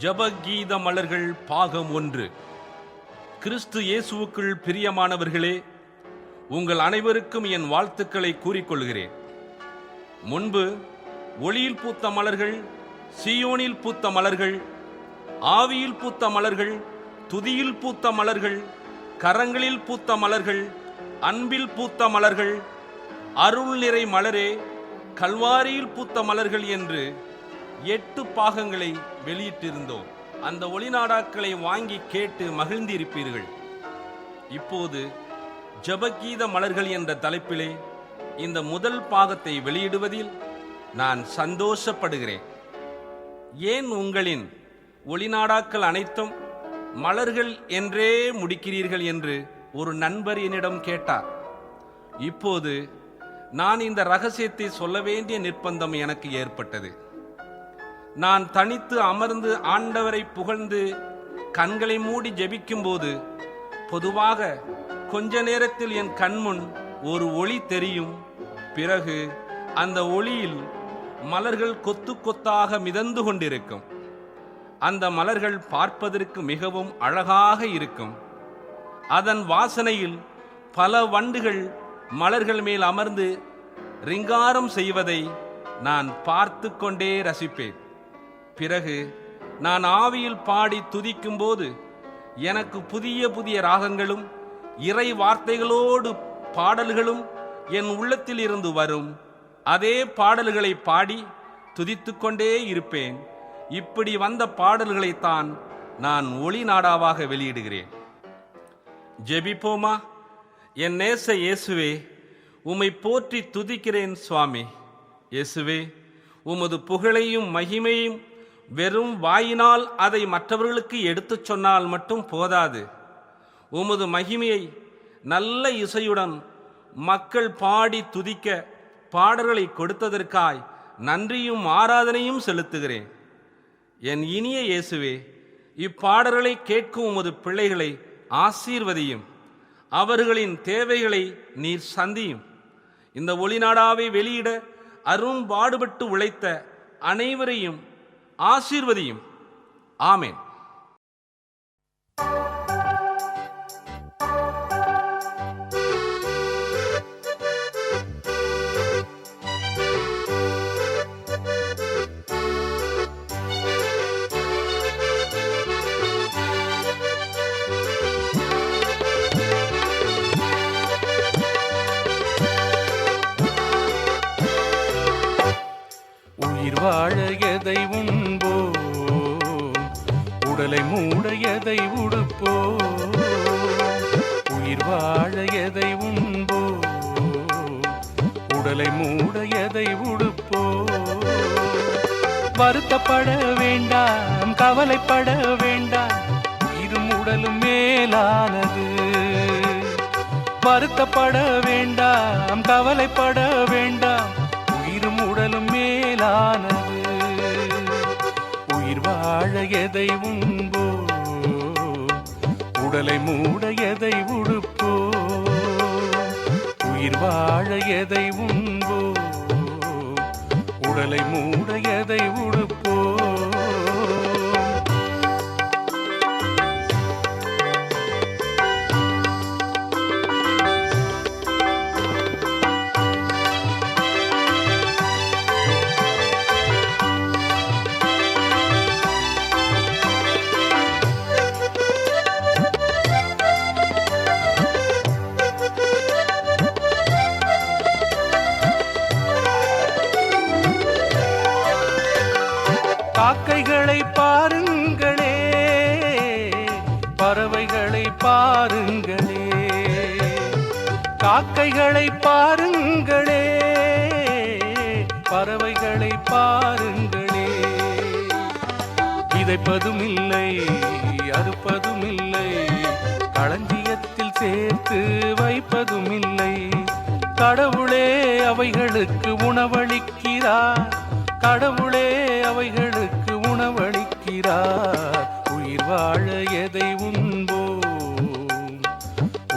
ஜபகீத மலர்கள் பாகம் 1. கிறிஸ்து இயேசுவுக்குள் பிரியமானவர்களே, உங்கள் அனைவருக்கும் என் வாழ்த்துக்களை கூறிக்கொள்கிறேன். முன்பு ஒளியில் பூத்த மலர்கள், சீயோனில் பூத்த மலர்கள், ஆவியில் பூத்த மலர்கள், துதியில் பூத்த மலர்கள், கரங்களில் பூத்த மலர்கள், அன்பில் பூத்த மலர்கள், அருள் நிறை மலரே, கல்வாரியில் பூத்த மலர்கள் என்று 8 பாகங்களை வெளியிட்டிருந்தோம். அந்த ஒளிநாடாக்களை வாங்கி கேட்டு மகிழ்ந்திருப்பீர்கள். இப்போது ஜபகீத மலர்கள் என்ற தலைப்பிலே இந்த முதல் பாகத்தை வெளியிடுவதில் நான் சந்தோஷப்படுகிறேன். ஏன் உங்களின் ஒளிநாடாக்கள் அனைத்தும் மலர்கள் என்றே முடிக்கிறீர்கள் என்று ஒரு நண்பர் என்னிடம் கேட்டார். இப்போது நான் இந்த ரகசியத்தை சொல்ல வேண்டிய நிர்பந்தம் எனக்கு ஏற்பட்டது. நான் தனித்து அமர்ந்து ஆண்டவரை புகழ்ந்து கண்களை மூடி ஜெபிக்கும் போது பொதுவாக கொஞ்ச நேரத்தில் என் கண்முன் ஒரு ஒளி தெரியும். பிறகு அந்த ஒளியில் மலர்கள் கொத்து கொத்தாக மிதந்து கொண்டிருக்கும். அந்த மலர்கள் பார்ப்பதற்கு மிகவும் அழகாக இருக்கும். அதன் வாசனையில் பல வண்டுகள் மலர்கள் மேல் அமர்ந்து ரிங்காரம் செய்வதை நான் பார்த்து கொண்டே ரசிப்பேன். பிறகு நான் ஆவியில் பாடி துதிக்கும் போது எனக்கு புதிய புதிய ராகங்களும் இறை வார்த்தைகளோடு பாடல்களும் என் உள்ளத்தில் இருந்து வரும். அதே பாடல்களை பாடி துதித்து கொண்டே இருப்பேன். இப்படி வந்த பாடல்களைத்தான் நான் ஒளி நாடாவாக வெளியிடுகிறேன். ஜெபிப்போமா? என் நேச இயேசுவே, உம்மை போற்றி துதிக்கிறேன் சுவாமி. இயேசுவே, உமது புகழையும் மகிமையும் வெறும் வாயினால் அதை மற்றவர்களுக்கு எடுத்துச் சொன்னால் மட்டும் போதாது. உமது மகிமையை நல்ல இசையுடன் மக்கள் பாடி துதிக்க பாடல்களை கொடுத்ததற்காய் நன்றியும் ஆராதனையும் செலுத்துகிறேன். என் இனிய இயேசுவே, இப்பாடல்களை கேட்கும் உமது பிள்ளைகளை ஆசீர்வதியும். அவர்களின் தேவைகளை நீர் சந்தியும். இந்த ஒளிநாடாவை வெளியிட அரும்பாடுபட்டு உழைத்த அனைவரையும் ஆசீர்வதியும். ஆமென். உயிர் வாழ எதை உண்போ, உடலை மூட எதை உடுப்போ. உயிர் வாழ எதை உண்போ, உடலை மூட எதை உடுப்போ. வருத்தப்பட வேண்டாம், கவலைப்பட வேண்டாம், உயிரும் உடலும் மேலானது. வருத்தப்பட வேண்டாம், கவலைப்பட வேண்டாம், உயிரும் உடலும் மேலானது. உயிர் வாழ எதை உண்போ, உடலை மூட எதை உடுப்போ. உயிர் வாழ எதை உண்போ, உடலை மூட எதை உடுப்போ. காக்கைகளை பாருங்களே, பறவைகளை பாருங்களே. காக்கைகளை பாருங்களே, பறவைகளை பாருங்களே. விதைப்பதும் இல்லை, அறுப்பதும் இல்லை, களஞ்சியத்தில் சேர்த்து வைப்பதும் இல்லை. கடவுளே அவைகளுக்கு உணவளிக்கிறார், கடவுளே அவைகளுக்கு உணவளிக்கிறார். உயிர் வாழ எதை உண்போம்,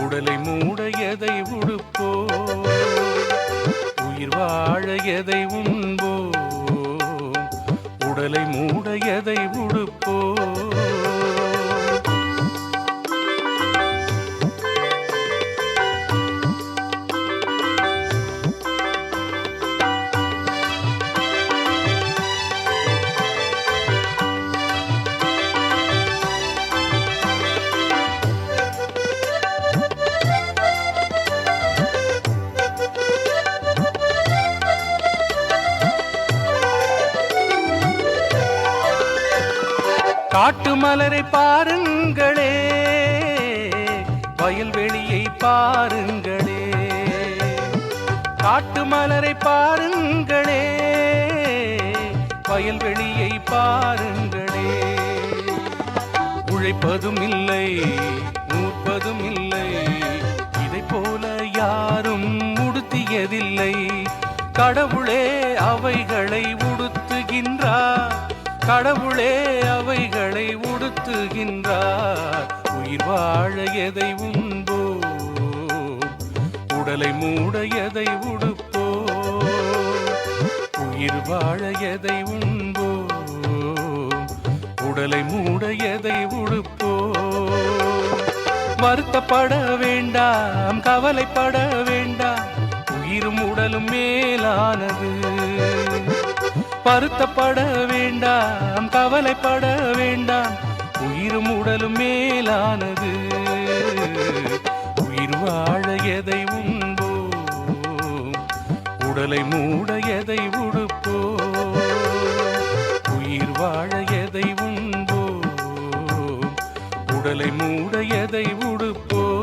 உடலை மூட எதை உடுப்போம். உயிர் வாழ எதை உண்போம், உடலை மூட எதை உடுப்போம். காட்டு மலரை பாருங்களே, வயல்வெளியை பாருங்களே, காட்டு மலரை பாருங்களே, வயல்வெளியை பாருங்களே. உழைப்பதும் இல்லை, நூற்பதும் இல்லை, இதை போல யாரும் உடுத்தியதில்லை. கடவுளே அவைகளை உடுத்துகின்றார், கடவுளே அவைகளை உடுத்துகின்றார். உயிர் வாழ எதை உண்போம், உடலை மூட எதை உடுப்போம். உயிர் வாழ எதை உண்போம், உடலை மூட எதை உடுப்போம். வருத்தப்பட வேண்டாம், கவலைப்பட வேண்டாம், உயிரும் உடலும் மேலானது. வருத்தப்பட வேண்டாம், கவலைப்பட வேண்டாம், உயிரும் உடலும் மேலானது. உயிர் வாழ எதை உண்போம், உடலை மூட எதை உடுப்போம். உயிர் வாழ எதை உண்போம், உடலை மூட எதை உடுப்போம்.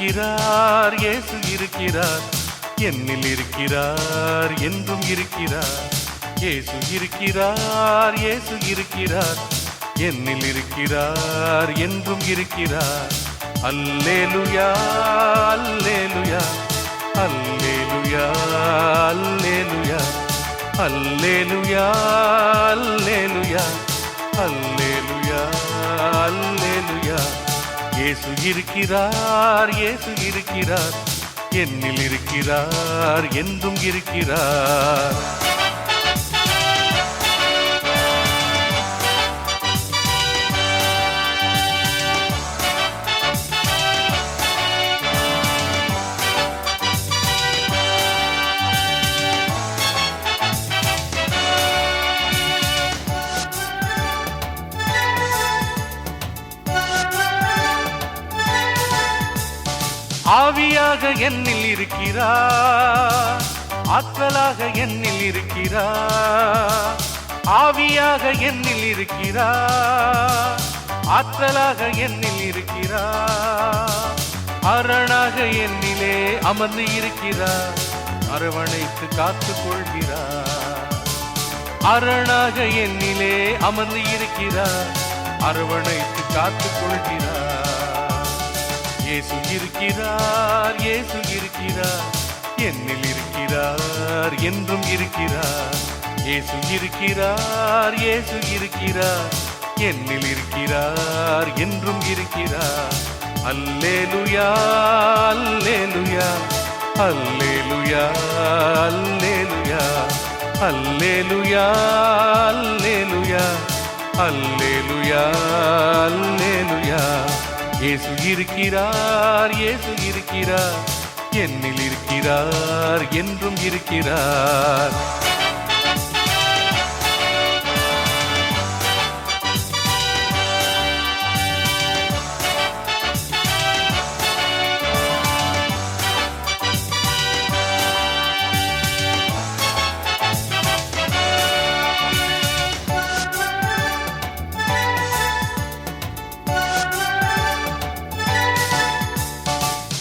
இருக்கிறார், இயேசு இருக்கிறார், என்னில் இருக்கிறார், என்றும் இருக்கிறார். இயேசு இருக்கிறார், இயேசு இருக்கிறார், என்னில் இருக்கிறார், என்றும் இருக்கிறார். அல்லேலூயா, அல்லேலூயா, அல்லேலூயா, அல்லேலூயா, அல்லேலூயா, அல்லேலூயா, அல்லேலூயா, அல்லேலூயா. இயேசு இருக்கிறார், இயேசு இருக்கிறார், என்னில் இருக்கிறார், என்றும் இருக்கிறார். ஆவியாக என்னில் இருக்கிறார், ஆற்றலாக என்னில் இருக்கிறார். ஆவியாக என்னில் இருக்கிறார், ஆற்றலாக என்னில் இருக்கிறார். அரணாக என்னிலே அமர்ந்து இருக்கிறார், அரவணைத்து காத்துக் கொள்கிறார். அரணாக என்னிலே அமர்ந்து இருக்கிறார், அரவணைத்து காத்துக் கொள்கிறார். இயேசு இருக்கிறார், இயேசு இருக்கிறார், என்னில் இருக்கிறார், என்றும் இருக்கிறார். இயேசு இருக்கிறார், இயேசு இருக்கிறார், என்னில் இருக்கிறார், என்றும் இருக்கிறார். அல்லேலூயா, அல்லேலூயா, அல்லேலூயா, அல்லேலூயா, அல்லேலூயா, அல்லேலூயா, அல்லேலூயா, அல்லேலூயா. இயேசு இருக்கிறார், இயேசு இருக்கிறார், என்னில் இருக்கிறார், என்றும் இருக்கிறார்.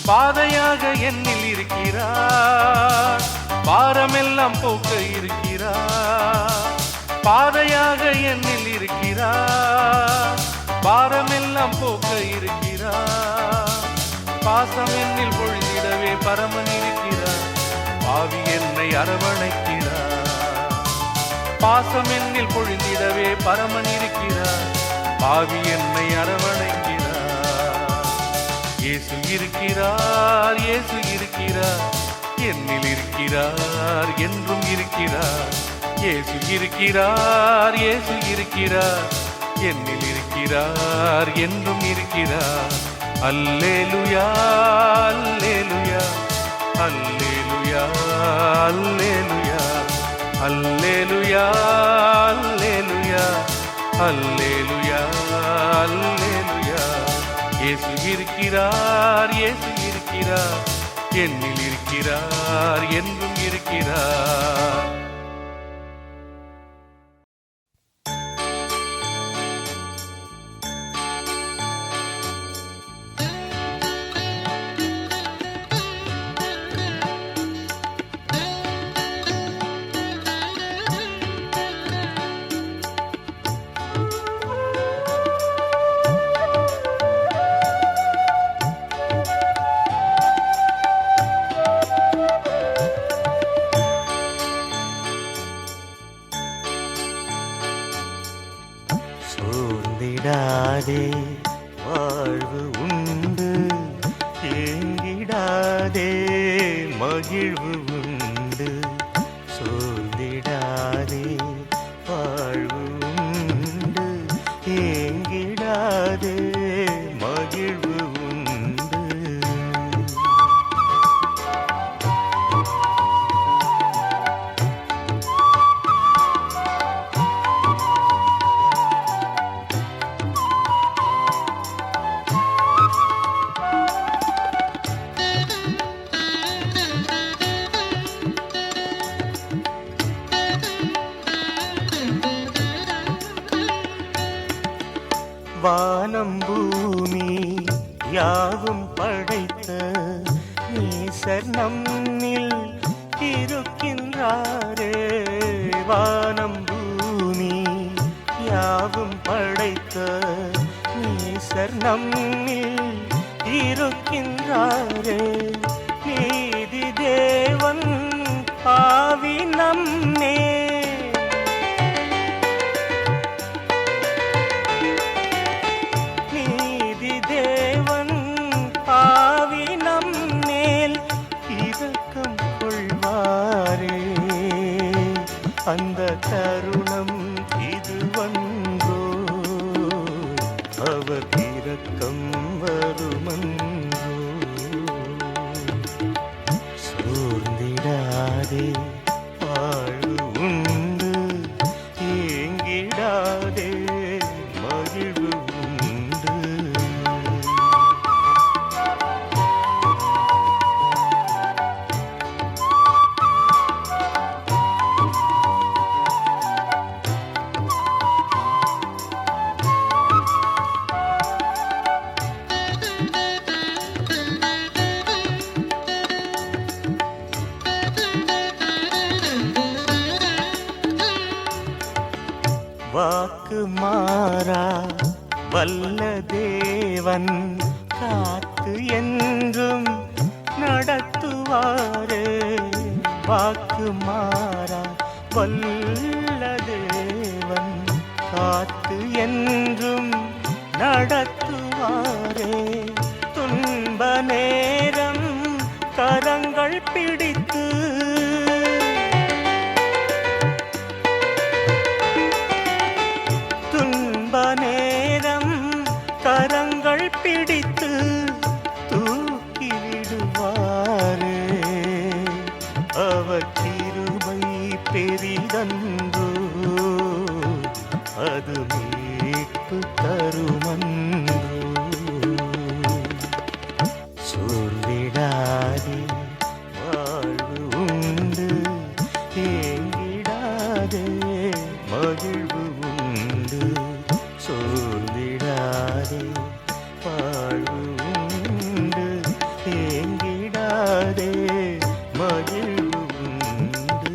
பாதையாக என்னில் இருக்கிறார், பாரமெல்லாம் போக்க இருக்கிறார். பாதையாக என்னில் இருக்கிறார், பாரமெல்லாம் போக்க இருக்கிறார். பாசம் என்னில் பொழிந்திடவே பரமன் இருக்கிறார், பாவி என்னை அரவணைக்கிறார். பாசம் என்னில் பொழிந்திடவே பரமன் இருக்கிறார், பாவி என்னை அரவணைக்கிறார். இயேசு இருக்கிறார், இயேசு இருக்கிறார், என்னில் இருக்கிறார், என்றும் இருக்கிறார். இயேசு இருக்கிறார், இயேசு இருக்கிறார், என்னில் இருக்கிறார், என்றும் இருக்கிறார். அல்லேலூயா, அல்லேலூயா, அல்லேலூயா, அல்லேலூயா, அல்லேலூயா, அல்லேலூயா, அல்லேலூயா, அல்லேலூயா. இயேசு இருக்கிறார், இயேசு இருக்கிறார், என்னில் இருக்கிறார், என்றும் இருக்கிறார். சோர்ந்திடாதே, வாழ்வு உண்டு, ஏங்கிடாதே, மகிழ்வு உண்டு. சோர்ந்திடாதே, வாழ்வு உண்டு, ஏங்கிடாதே, மகிழ்வு உண்டு. நேசர் நம்மில் இருக்கின்றாரே. வானம் பூமி யாவும் படைத்த நேசர் நம்மில் இருக்கின்றாரே. நீதி தேவன் பாவி நம்மே. நீதி தேவன் பாவி நம்மேல் இரக்கம் கொள்வாரே. அந்த தருணம் இது வந்தோ, அவர் இரக்கம் வருமன்றோ. சோர்ந்திடாதே, வாழ்வு உண்டு. ஏங்கிடாதே, மகிழ்வு உண்டு. வாக்கு மாறா வல்ல தேவன் காத்து என்றும் நடத்துவாரே. வாக்கு மாறா வல்ல தேவன் காத்து என்றும் நடத்துவாரே. துன்ப நேரம் கரங்கள் பிடித்து நேரம் கரங்கள் பிடித்து தூக்கி விடுவாரே. அவர் கிருபை பெரிதன்றோ, அது மீட்பு தருமன்றோ. சோர்ந்திடாதே, வாழ்வு உண்டு. ஏங்கிடாதே, மகிழ்வு உண்டு. சோர்ந்திடாதே, வாழ்வு உண்டு. ஏங்கிடாதே, மகிழ்வு உண்டு.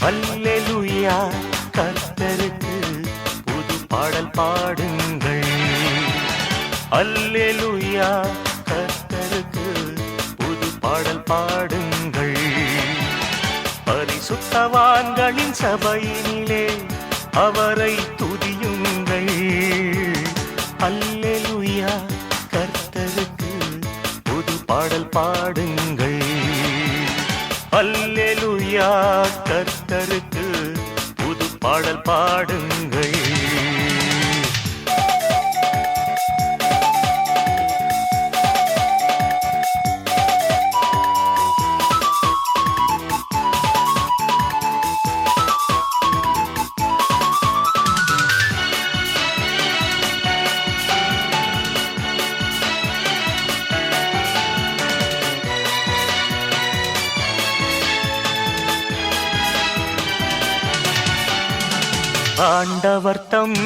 அல்லேலூயா கர்த்தருக்கு புது பாடல் பாடுங்கள். அல்லேலூயா கர்த்தருக்கு புது பாடல் பாடுங்கள். பரிசுத்தவான்களின் சபையினிலே அவரை துதியுங்கள். அல்லேலூயா கர்த்தருக்கு புது பாடல் பாடுங்கள். அல்லேலூயா கர்த்தருக்கு புது பாடல் பாடுங்கள். ஆண்டவர் தம்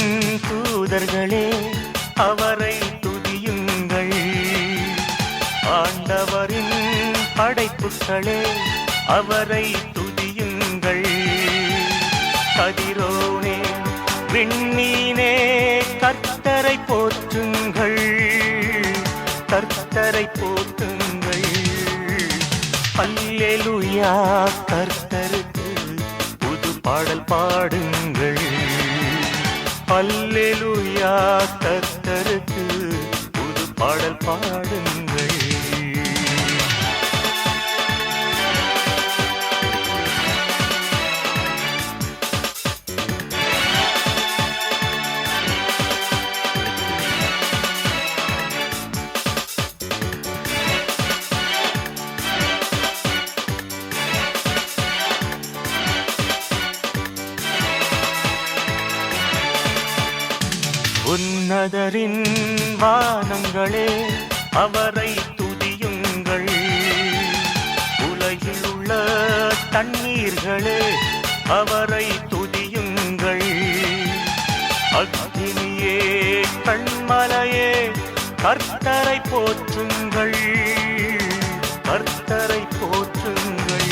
தூதர்களே அவரை துதியுங்கள். ஆண்டவரின் படைப்புகளே அவரை துதியுங்கள். கதிரோனே விண்ணீனே கர்த்தரை போற்றுங்கள். கர்த்தரை போற்றுங்கள். அல்லேலூயா கர்த்தருக்கு புது பாடல் பாடுங்கள். அல்லேலூயா கர்த்தருக்கு புது பாடல் பாடுங்கள். உன்னதரின் வானங்களே அவரை துதியுங்கள். உலகில் உள்ள தண்ணீர்களே அவரை துதியுங்கள். அக்னியே கண்மலையே கர்த்தரை போற்றுங்கள். கர்த்தரை போற்றுங்கள்.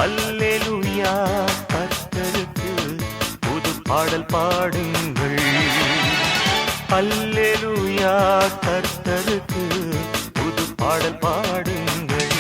அல்லேலூயா கர்த்தருக்கு புது பாடல் பாடுங்கள். அல்லேலூயா கர்த்தருக்கு புது பாடல் பாடுங்கள்.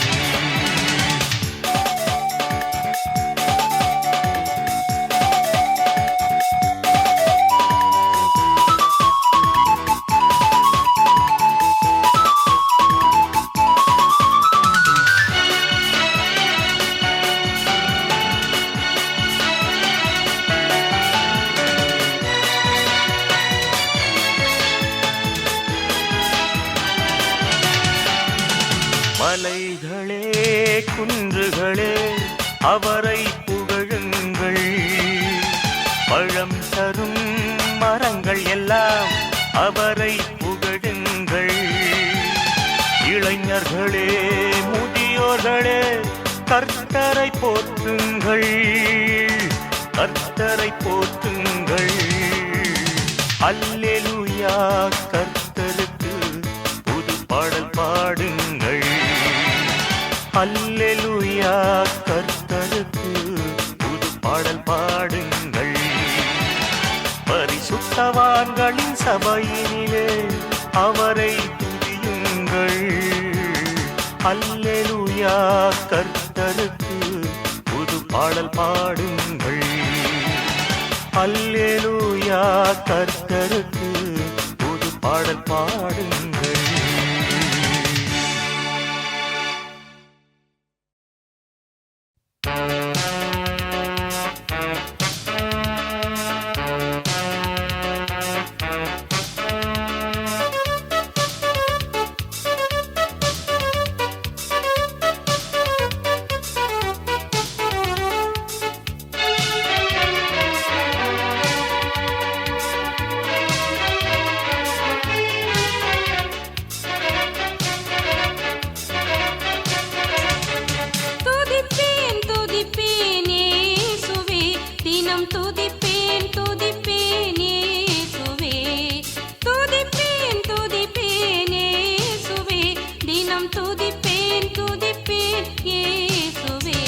மலைகளே குன்றுகளே அவரை புகழுங்கள். பழம் தரும் மரங்கள் எல்லாம் அவரை புகழுங்கள். இளைஞர்களே முதியோர்களே கர்த்தரை போற்றுங்கள். கர்த்தரை போற்றுங்கள். அல்லேலூயா கர்த்தருக்கு புது பாடல் பாடுங்கள். அல்லேலூயா கர்த்தருக்கு புது பாடல் பாடுங்கள். பரிசுத்தவான்களின் சபையினிலே அவரை துதியுங்கள். அல்லேலூயா கர்த்தருக்கு புது பாடல் பாடுங்கள். அல்லேலூயா கர்த்தருக்கு புது பாடல் பாடுங்கள். துதிப்பேன் துதிப்பேன் இயேசுவே.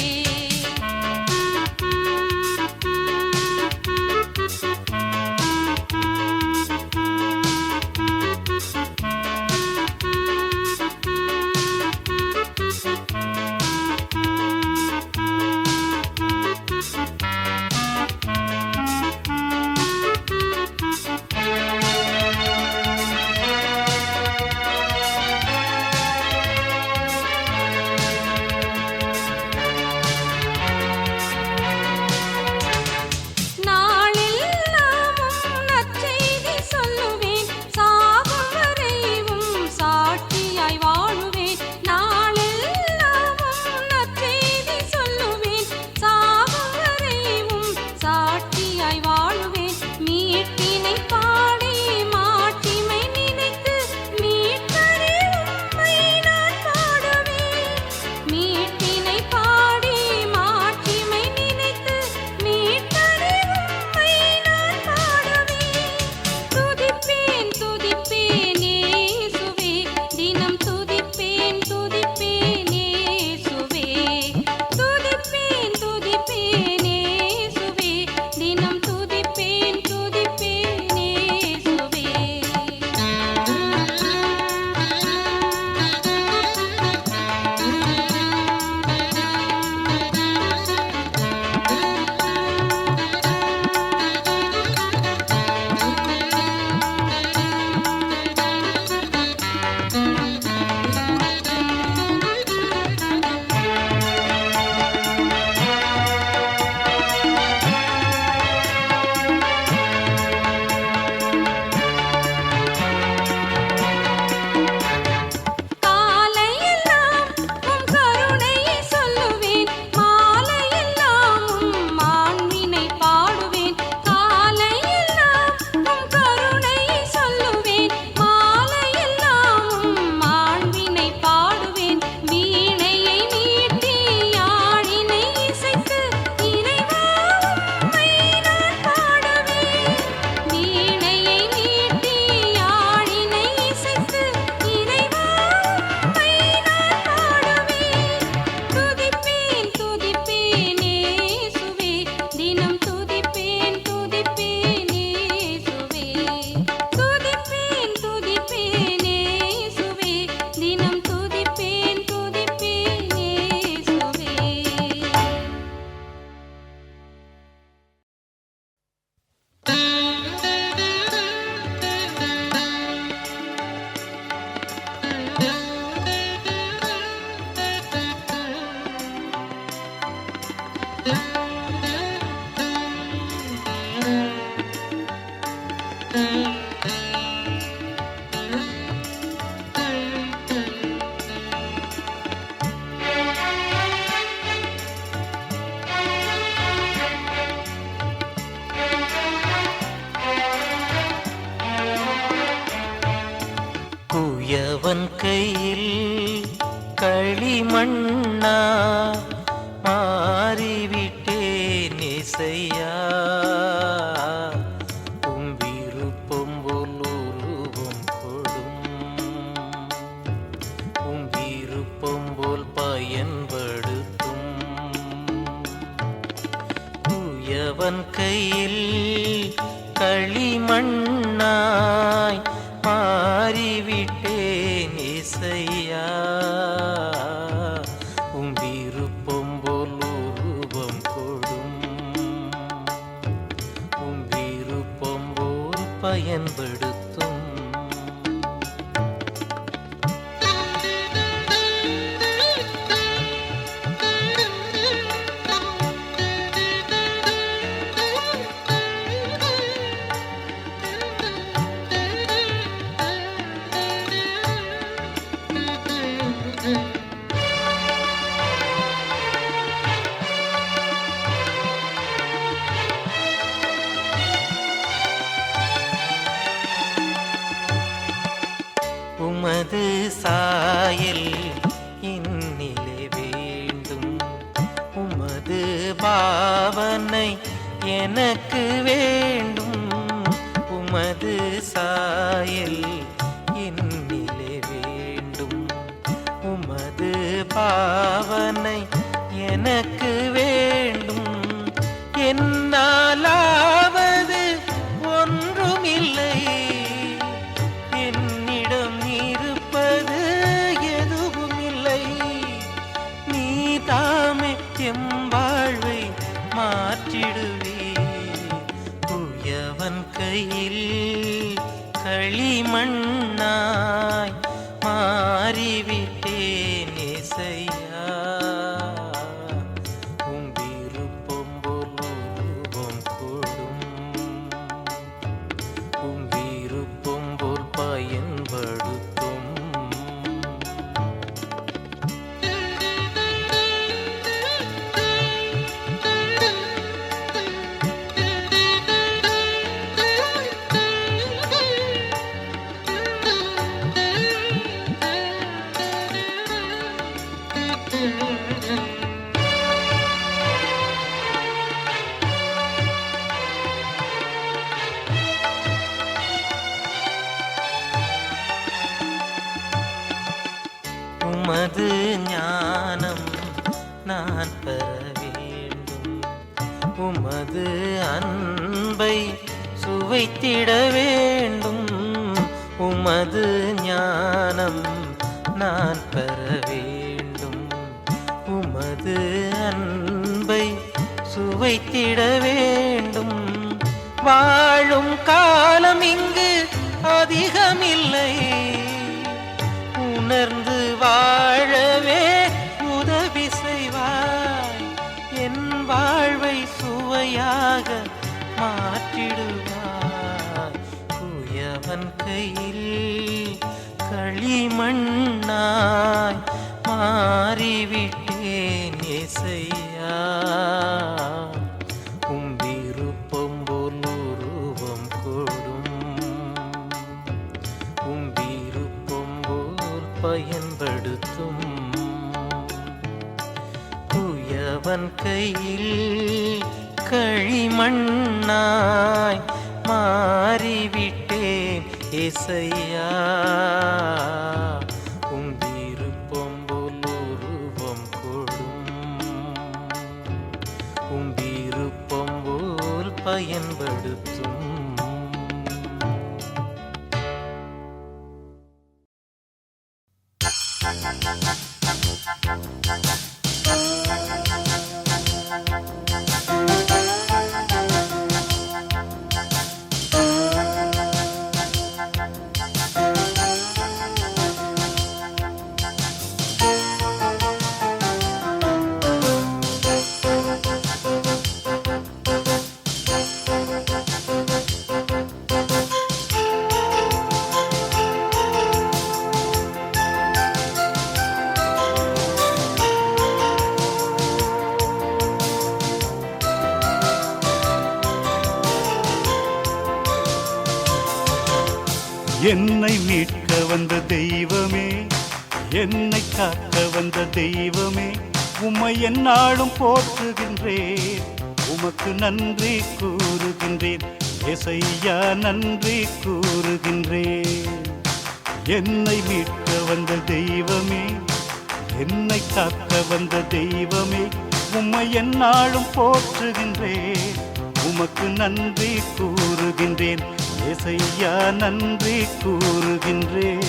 இசையா உம் விருப்பம் போல் உருவம் கொடும் உம் விருப்பம் போல் பயன்படுத்தும் தூயவன் கையில் களிமண்ணாய் மாறிவிட்டேன் இசையா உம் விருப்பம் போல் உருவம் கொடும் உம் விருப்பம் போல் பயன்படுத்தும் உமது சாயல் என்னிலே வேண்டும் உமது பாவனை எனக்கு வேண்டும் உமது சாயல் என்னிலே வேண்டும் உமது பாவனை எனக்கு வேண்டும் என்னாலாவது ஒன்றுமில்லை என்னிடம் இருப்பது எதுவுமில்லை நீ தாமே எம் வாழ்வை மாற்றிடுவே தூயவன் கையில் களிமண்ணாய் மாறிவிட்டேன் இசையா உம் விருப்பம் போல் உருவம் கொடும் உம் விருப்பம் போல் பயன்படுத்தும் உமது ஞானம் நான் பெற வேண்டும் உமது அன்பை சுவைத்திட வேண்டும் உமது ஞானம் நான் பெற வேண்டும் உமது அன்பை சுவைத்திட வேண்டும் வாழும் காலம் இங்கு அதிகமில்லை உணர்ந்து வாழவே உதவி செய்வாய் என் வாழ்வை சுவையாக மாற்றிடுவாய் தூயவன் கையில் களிமண்ணாய் மாறிவிட்டேன் இசையா உம் விருப்பம் போல் உருவம் கொடும் உம் விருப்பம் போல் பயன்படுத்தும் தூயவன் கையில் களிமண்ணாய் மாறிவிட்டேன் இசையா உம் விருப்பம் போல் உருவம் கொடும் உம் விருப்பம் போல் பயன்படுத்தும் என்னை மீட்க வந்த தெய்வமே, என்னை காக்க வந்த தெய்வமே, உம்மை எந்நாளும் போற்றுகின்றேன். உமது உமக்கு நன்றி கூறுகின்றேன் ஏசையா, நன்றி கூறுகின்றேன். என்னை மீட்க வந்த தெய்வமே, என்னை காக்க வந்த தெய்வமே, உம்மை எந்நாளும் போற்றுகின்றேன். உமக்கு நன்றி கூறுகின்றேன் ஏசையா, நன்றி கூறுகின்றேன்.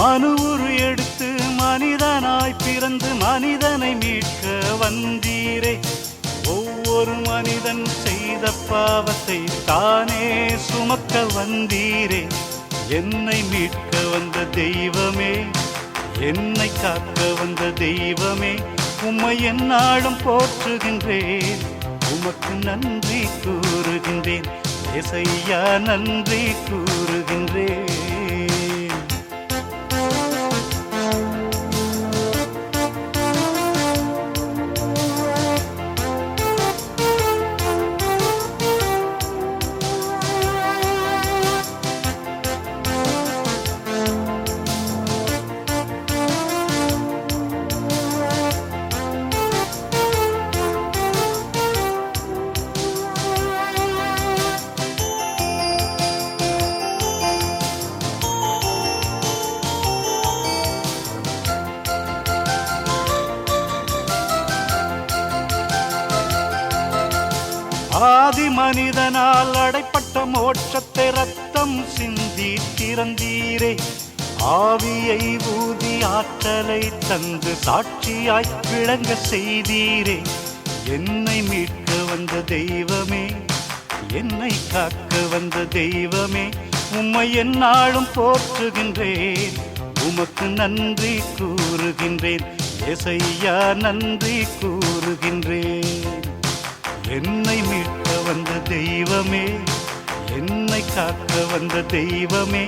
மனு உரு எடுத்து மனிதனாய் பிறந்து மனிதனை மீட்க வந்தீரே. ஒவ்வொரு மனிதன் செய்த பாவத்தை தானே சுமக்க வந்தீரே. என்னை மீட்க வந்த தெய்வமே, என்னை காக்க வந்த தெய்வமே, உம்மை எந்நாளும் போற்றுகின்றேன். உமக்கு நன்றி கூறுகின்றேன் ஏசையா, நன்றி கூறுகின்றேன். ஆதி மனிதனால் அடைப்பட்ட மோட்சத்தை ரத்தம் சிந்தி திறந்தீரே. ஆவியை ஊதி ஆற்றலை தந்து சாட்சியாய் விளங்க செய்தீரே. என்னை மீட்க வந்த தெய்வமே, என்னை காக்க வந்த தெய்வமே, உம்மை எந்நாளும் போற்றுகின்றேன். உமக்கு நன்றி கூறுகின்றேன் ஏசையா, நன்றி கூறுகின்றேன். என்னை மீட்க வந்த தெய்வமே, என்னை காக்க வந்த தெய்வமே,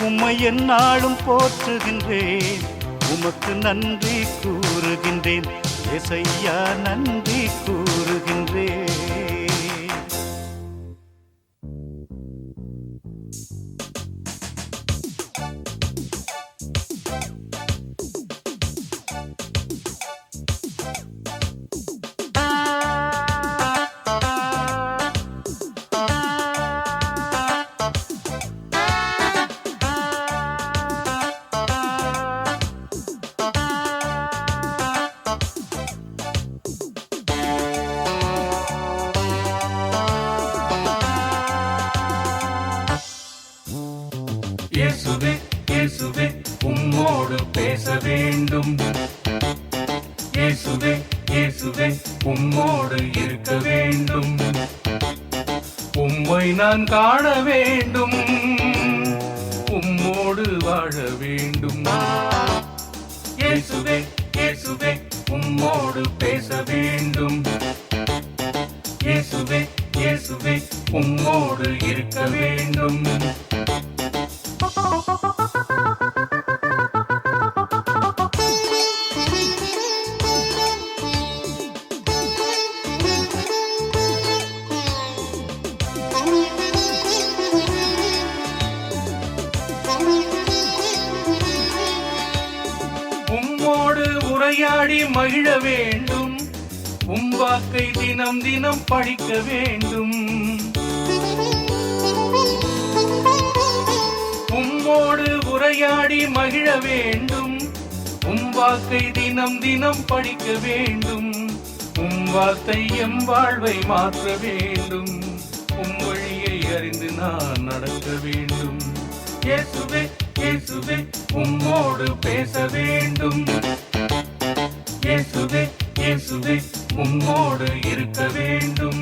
உம்மை எந்நாளும் போற்றுகின்றேன். உமக்கு நன்றி கூறுகின்றேன் ஏசையா, நன்றி கூறுகின்றேன். இயேசுவே இயேசுவே உம்மோடு பேச வேண்டும். இயேசுவே இயேசுவே உம்மோடு இருக்க வேண்டும். உம்மை நான் காண வேண்டும், உம்மோடு வாழ வேண்டும். இயேசுவே இயேசுவே உம்மோடு பேச வேண்டும். இயேசுவே இயேசுவே உம்மோடு இருக்க வேண்டும். உம்மோடு உரையாடி மகிழ வேண்டும். உம் வாக்கை தினம் தினம் படிக்க வேண்டும். உம்மோடு உரையாடி மகிழ வேண்டும். உம் வாக்கை தினம் தினம் படிக்க வேண்டும். உம் வார்த்தை எம் வாழ்வை மாற்ற வேண்டும். உம் வழியை அறிந்து நான் நடக்க வேண்டும். இயேசுவே இயேசுவே உம்மோடு பேச வேண்டும். இயேசுவே இயேசுவே உம்மோடு இருக்க வேண்டும்.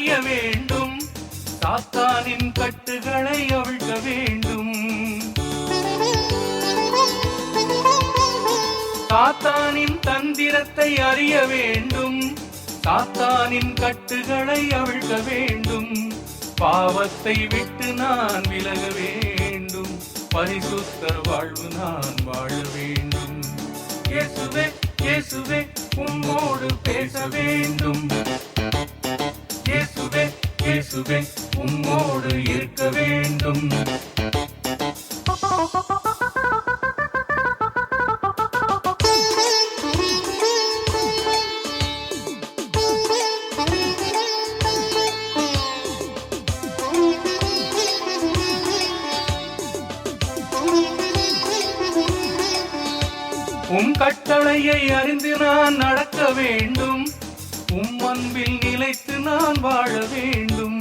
அறிய வேண்டும், சாத்தானின் கட்டுகளை அவிழ்க்க வேண்டும். சாத்தானின் தந்திரத்தை அறிய வேண்டும், சாத்தானின் கட்டுகளை அவிழ்க்க வேண்டும். பாவத்தை விட்டு நான் விலக வேண்டும், பரிசுத்த வாழ்வு நான் வாழ வேண்டும். இயேசுவே இயேசுவே உம்மோடு பேச வேண்டும். இயேசுவே இயேசுவே உம்மோடு இருக்க வேண்டும். உம் கட்டளையை அறிந்து நான் நடக்க வேண்டும், உம் அன்பில் நிலைத்து நான் வாழ வேண்டும்.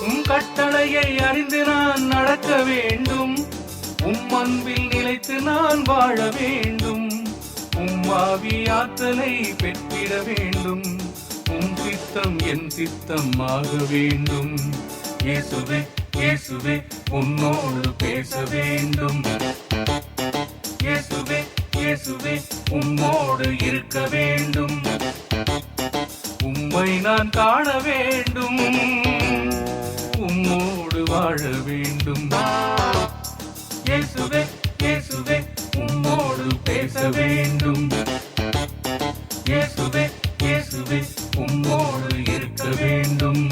உம் கட்டளையை அறிந்து நான் நடக்க வேண்டும், உம் அன்பில் நிலைத்து நான் வாழ வேண்டும். உம் ஆவி ஆற்றலை பெற்றிட வேண்டும், உம் சித்தம் என் சித்தம் ஆக வேண்டும். இயேசுவே இயேசுவே உன்னோடு பேச வேண்டும். இயேசுவே இயேசுவே உம்மோடு இருக்க வேண்டும். உம்மை நான் காண வேண்டும், உம்மோடு வாழ வேண்டும். இயேசுவே இயேசுவே உம்மோடு பேச வேண்டும். இயேசுவே இயேசுவே உம்மோடு இருக்க வேண்டும்.